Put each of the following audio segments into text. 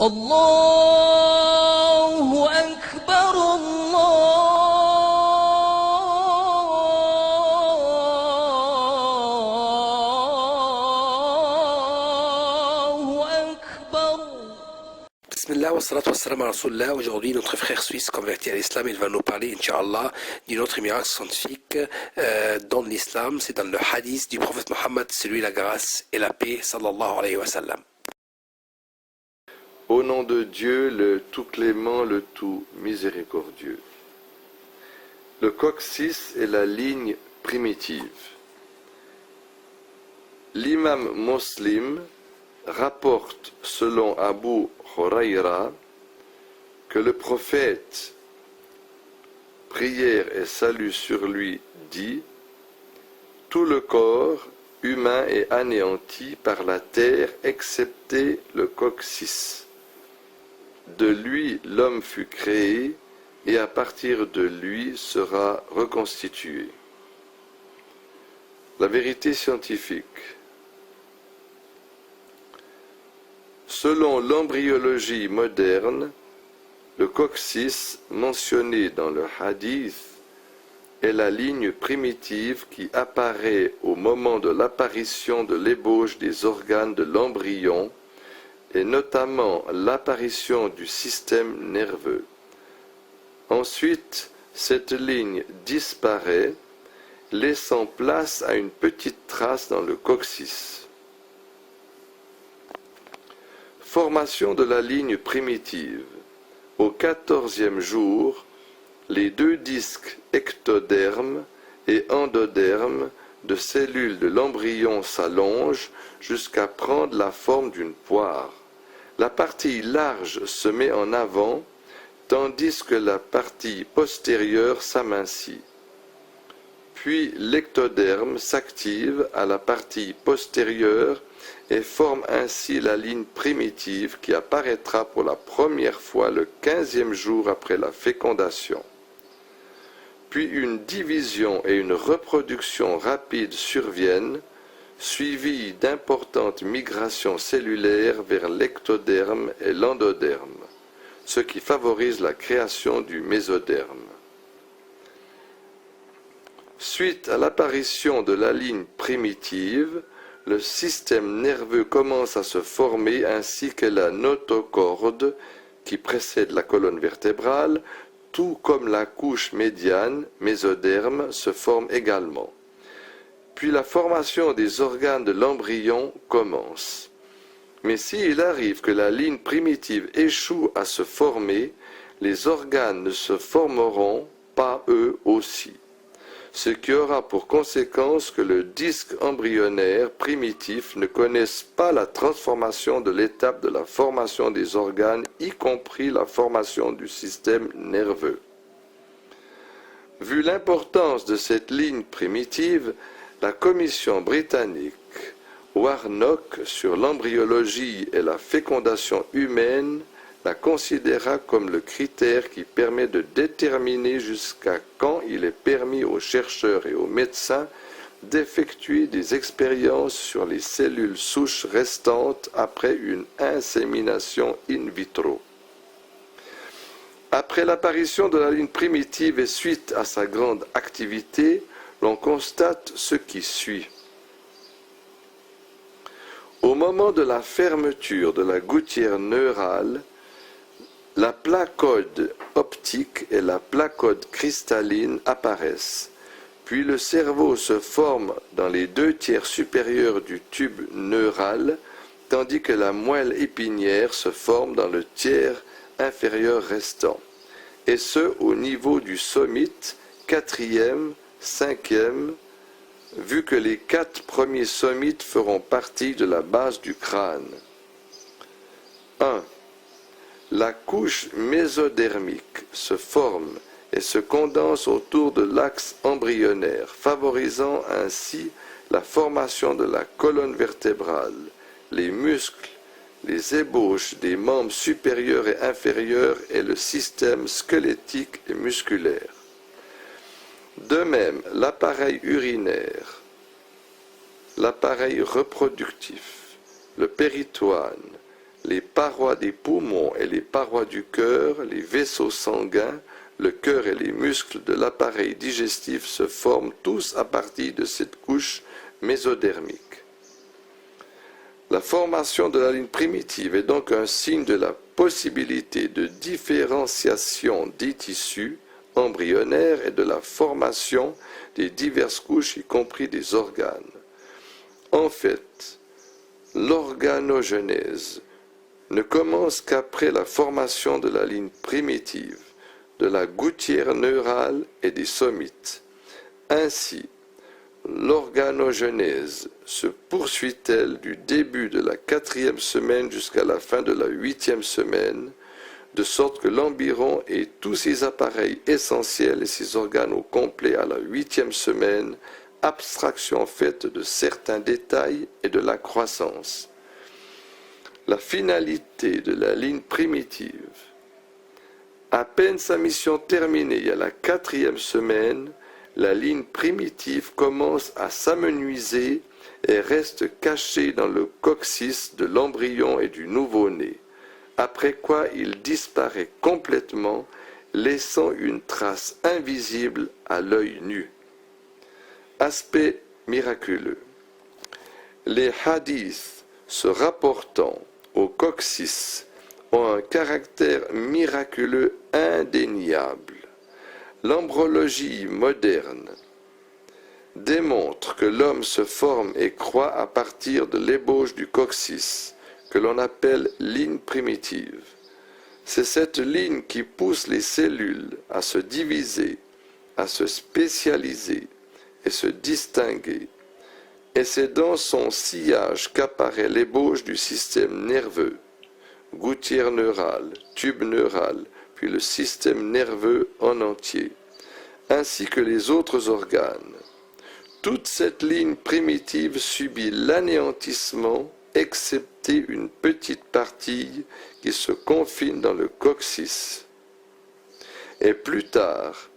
الله أكبر الله أكبر. Bismillah wa salatu wa salam à Rasulullah. Aujourd'hui, notre frère suisse converti à l'islam, il va nous parler, Inch'Allah, d'une autre miracle scientifique dans l'islam. C'est dans le hadith du prophète Mohammed, c'est lui la grâce et la paix, sallallahu alayhi wa sallam. Au nom de Dieu, le tout clément, le tout miséricordieux. Le coccyx est la ligne primitive. L'imam Muslim rapporte selon Abu Huraira que le prophète, prière et salut sur lui, dit « Tout le corps humain est anéanti par la terre excepté le coccyx. De lui l'homme fut créé et à partir de lui sera reconstitué. » La vérité scientifique. Selon l'embryologie moderne, le coccyx mentionné dans le hadith est la ligne primitive qui apparaît au moment de l'apparition de l'ébauche des organes de l'embryon et notamment l'apparition du système nerveux. Ensuite, cette ligne disparaît, laissant place à une petite trace dans le coccyx. Formation de la ligne primitive. Au 14e jour, les deux disques ectoderme et endoderme de cellules de l'embryon s'allongent jusqu'à prendre la forme d'une poire. La partie large se met en avant, tandis que la partie postérieure s'amincit. Puis l'ectoderme s'active à la partie postérieure et forme ainsi la ligne primitive qui apparaîtra pour la première fois le 15e jour après la fécondation. Puis une division et une reproduction rapide surviennent, suivies d'importantes migrations cellulaires vers l'ectoderme et l'endoderme, ce qui favorise la création du mésoderme. Suite à l'apparition de la ligne primitive, le système nerveux commence à se former ainsi que la notocorde qui précède la colonne vertébrale, tout comme la couche médiane, mésoderme, se forme également. Puis la formation des organes de l'embryon commence. Mais s'il arrive que la ligne primitive échoue à se former, les organes ne se formeront pas eux aussi, ce qui aura pour conséquence que le disque embryonnaire primitif ne connaisse pas la transformation de l'étape de la formation des organes, y compris la formation du système nerveux. Vu l'importance de cette ligne primitive, la commission britannique Warnock sur l'embryologie et la fécondation humaine la considéra comme le critère qui permet de déterminer jusqu'à quand il est permis aux chercheurs et aux médecins d'effectuer des expériences sur les cellules souches restantes après une insémination in vitro. Après l'apparition de la ligne primitive et suite à sa grande activité, l'on constate ce qui suit. Au moment de la fermeture de la gouttière neurale, la placode optique et la placode cristalline apparaissent, puis le cerveau se forme dans les 2/3 supérieurs du tube neural, tandis que la moelle épinière se forme dans le tiers inférieur restant, et ce au niveau du sommite, 4e, 5e, vu que les 4 premiers sommites feront partie de la base du crâne. 1. La couche mésodermique se forme et se condense autour de l'axe embryonnaire, favorisant ainsi la formation de la colonne vertébrale, les muscles, les ébauches des membres supérieurs et inférieurs et le système squelettique et musculaire. De même, l'appareil urinaire, l'appareil reproductif, le péritoine, les parois des poumons et les parois du cœur, les vaisseaux sanguins, le cœur et les muscles de l'appareil digestif se forment tous à partir de cette couche mésodermique. La formation de la ligne primitive est donc un signe de la possibilité de différenciation des tissus embryonnaires et de la formation des diverses couches, y compris des organes. En fait, l'organogenèse ne commence qu'après la formation de la ligne primitive, de la gouttière neurale et des somites. Ainsi, l'organogenèse se poursuit-elle du début de la 4e semaine jusqu'à la fin de la 8e semaine, de sorte que l'embryon et tous ses appareils essentiels et ses organes au complet à la 8e semaine, abstraction faite de certains détails et de la croissance. La finalité de la ligne primitive. À peine sa mission terminée à la 4e semaine, la ligne primitive commence à s'amenuiser et reste cachée dans le coccyx de l'embryon et du nouveau-né, après quoi il disparaît complètement, laissant une trace invisible à l'œil nu. Aspect miraculeux. Les hadiths se rapportant au coccyx ont un caractère miraculeux indéniable. L'embryologie moderne démontre que l'homme se forme et croît à partir de l'ébauche du coccyx, que l'on appelle ligne primitive. C'est cette ligne qui pousse les cellules à se diviser, à se spécialiser et se distinguer. Et c'est dans son sillage qu'apparaît l'ébauche du système nerveux, gouttière neurale, tube neural, puis le système nerveux en entier, ainsi que les autres organes. Toute cette ligne primitive subit l'anéantissement, excepté une petite partie qui se confine dans le coccyx. Et plus tard,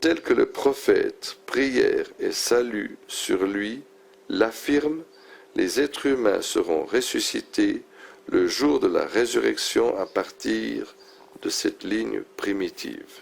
tel que le prophète, prière et salut sur lui, l'affirme, les êtres humains seront ressuscités le jour de la résurrection à partir de cette ligne primitive.